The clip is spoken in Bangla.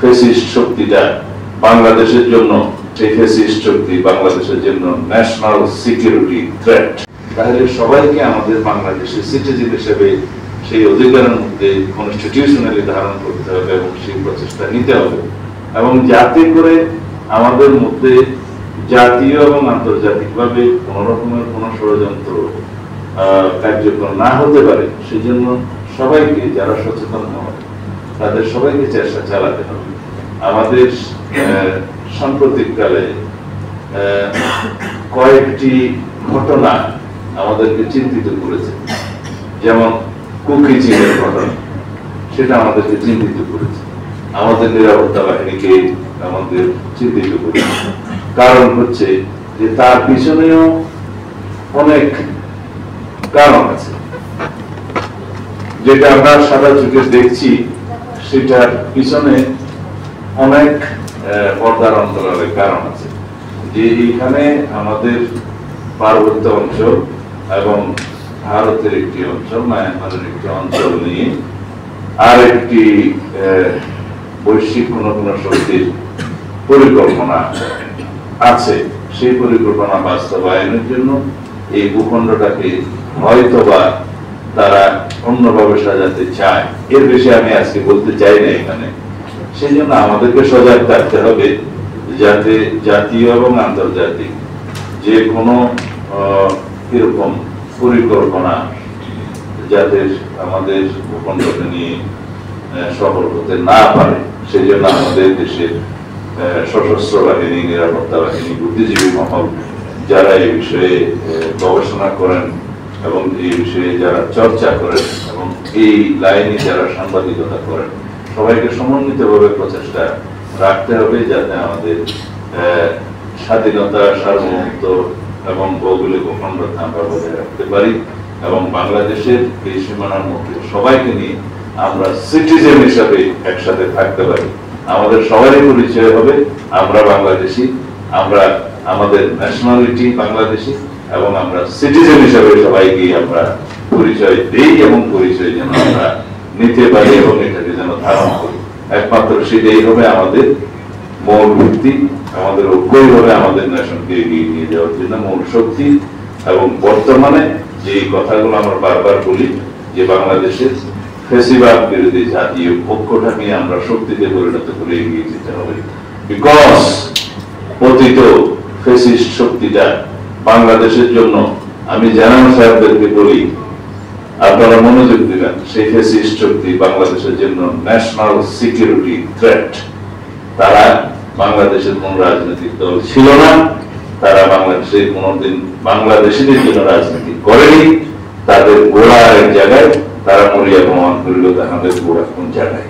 ফ্যাসিস্ট শক্তিটা বাংলাদেশের জন্য, সেই ফ্যাসিস্ট শক্তি বাংলাদেশের জন্য ন্যাশনাল সিকিউরিটি থ্রেট। তাহলে সবাইকে আমাদের বাংলাদেশের সিটিজেন হিসেবে সেই অধিকারের মধ্যে কনস্টিটিউশনালি ধারণ করতে হবে এবং সেই প্রচেষ্টা নিতে হবে, এবং যাতে করে আমাদের মধ্যে জাতীয় এবং আন্তর্জাতিকভাবে কোন রকমের কোন ষড়যন্ত্র কার্যক্রম না হতে পারে, সেই জন্য সবাইকে, যারা সচেতন হবে তাদের সবাইকে চেষ্টা চালাতে হবে। আমাদের সাম্প্রতিককালে কয়েকটি ঘটনা আমাদেরকে চিন্তিত করেছে, যেমন কুকি চিনের ঘটনা, সেটা আমাদেরকে চিন্তিত করেছে, আমাদের নিরাপত্তা বাহিনীকে আমাদের চিন্তিত করেছে। কারণ হচ্ছে যে তার পিছনেও অনেক কারণ আছে, যেটা আমরা সাদা চোখে দেখছি সেটার পিছনে অনেক পর্দার অন্তরালের কারণ আছে। যে এখানে আমাদের পার্বত্য অঞ্চল এবং ভারতের একটি অঞ্চল, মায়ানমারের একটি অঞ্চল নিয়ে আর একটি বৈশ্বিক কোন কোন শক্তির পরিকল্পনা আছে। সেই পরিকল্পনা বাস্তবায়নের জন্য এই ভূখণ্ডটাকে হয়তোবা তারা অন্যভাবে সাজাতে চায়। এর বেশি আমি আজকে বলতে চাই না এখানে। সেই জন্য আমাদেরকে সজাগ থাকতে হবে, যাতে জাতীয় এবং আন্তর্জাতিক যে কোনো এরকম পরিকল্পনা যাতে আমাদের ভূখণ্ডকে নিয়ে সফল হতে না পারে, সেই জন্য আমাদের দেশের সশস্ত্র বাহিনী, নিরাপত্তা বাহিনী, বুদ্ধিজীবী মহল, যারা এই বিষয়ে গবেষণা করেন এবং এই বিষয়ে যারা চর্চা করেন এবং এই লাইনে যারা সাংবাদিকতা করেন, সবাইকে সমন্বিতভাবে প্রচেষ্টা রাখতে হবে, যাতে আমাদের স্বাধীনতা, সার্বভৌমত্ব এবং ভৌগোলিক অখণ্ডতা আমরা বজায় রাখতে পারি, এবং বাংলাদেশের এই সীমানার মধ্যে সবাইকে নিয়ে আমরা সিটিজেন হিসাবে একসাথে থাকতে পারি। আমাদের সবারই পরিচয় হবে আমরা বাংলাদেশি, আমরা আমাদের ন্যাশনালিটি বাংলাদেশি, এবং আমরা সিটিজেন হিসাবে সবাইকে আমরা পরিচয় দিই, এবং পরিচয় যেন আমরা নিতে পারি এবং এটাকে যেন ধারণ করি। একমাত্র সেটাই হবে আমাদের মূল ভিত্তি, আমাদের ঐক্যই হবে আমাদের নেশনকে এগিয়ে নিয়ে যাওয়ার জন্য মূল শক্তি। এবং বর্তমানে যে কথাগুলো আমরা বারবার বলি, যে বাংলাদেশের ফ্যাসিবাদ বিরোধী জাতীয় ঐক্যটা নিয়ে আমরা শক্তিতে পরিণত করে এগিয়ে যেতে হবে। বিকজ পতিত ফ্যাসিস্ট শক্তিটা বাংলাদেশের জন্য, আমি জানানো সাহেবদেরকে বলি, আপনারা মনোযোগ দিবেন, সেই ফ্যাসিস্ট শক্তি বাংলাদেশের জন্য ন্যাশনাল সিকিউরিটি থ্রেট। তারা বাংলাদেশের কোন রাজনৈতিক দল ছিল না, তারা বাংলাদেশের কোনদিন বাংলাদেশিদের জন্য রাজনীতি করেনি। তাদের গোড়া এক জায়গায়, তারা মরিয়া প্রমাণ করিল তাদের গোড়া কোন জায়গায়।